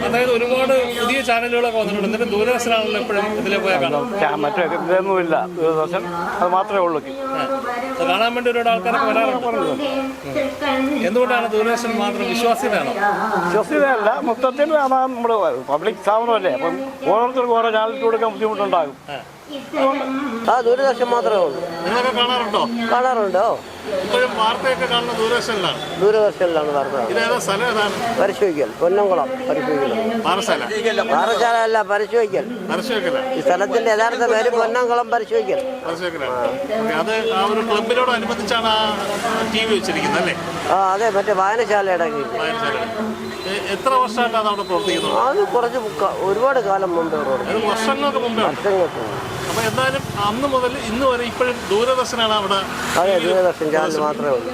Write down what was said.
അതായത് ഒരുപാട് പുതിയ ചാനലുകളൊക്കെ വന്നിട്ടുണ്ട്. എന്നിട്ട് ദൂരദർശനാണല്ലോ എപ്പോഴും ഇതിലെ പോയാൽ കാണാം. മറ്റേ ഇതൊന്നുമില്ല, ദൂരദർശൻ അത് മാത്രമേ ഉള്ളൂ. അത് കാണാൻ വേണ്ടി ഒരുപാട് ആൾക്കാരൊക്കെ വരാറുണ്ട്. എന്തുകൊണ്ടാണ് ദൂരദർശൻ മാത്രം? വിശ്വാസ്യതയാണോ? വിശ്വസ്തയല്ല, മൊത്തത്തിൽ നമ്മൾ പബ്ലിക് സ്ഥാപനമല്ലേ, അപ്പം ഓരോരുത്തർക്കും ഓരോ ചാനലിൽ കൊടുക്കാൻ ബുദ്ധിമുട്ടുണ്ടാകും. ദൂരദർശൻ മാത്രമേ ഉള്ളൂ. നിങ്ങളൊക്കെ കാണാറുണ്ടോ? കാണാറുണ്ടോ? ഇപ്പോഴും വാർത്തയൊക്കെ കാണുന്ന ദൂരദർശനിലാണ്. ദൂരദർശനിലാണ് വാർത്ത. ഇതേതാ സ്ഥലം? ഏതാണ്? പരിശോധിക്കൽ, പൊന്നംകുളം പരിശോധിക്കൽ. പാറശാല പാറശാല പരിശോധിക്കൽ. ഈ സ്ഥലത്തിന്റെ യഥാർത്ഥ പേര് പൊന്നംകുളം പരിശോധിക്കൽ. അത് ആ ഒരു ക്ലബിനോടനുബന്ധിച്ചാണ് ആ TV വെച്ചിരിക്കുന്നത് അല്ലേ? അതെ, മറ്റേ വായനശാലയുടെ കീഴിൽ. എത്ര വർഷമായിട്ടാണ് അവിടെ പ്രവർത്തിക്കുന്നത്? അത് കുറച്ച് ഒരുപാട് കാലം മുമ്പ്, വർഷങ്ങൾക്ക് മുമ്പേ. അപ്പൊ എന്നാലും അന്ന് മുതൽ ഇന്ന് വരെ ഇപ്പോഴും ദൂരദർശനാണ് അവിടെ. അതെ, ദൂരദർശൻ ചാനൽ മാത്രമേ ഉള്ളൂ.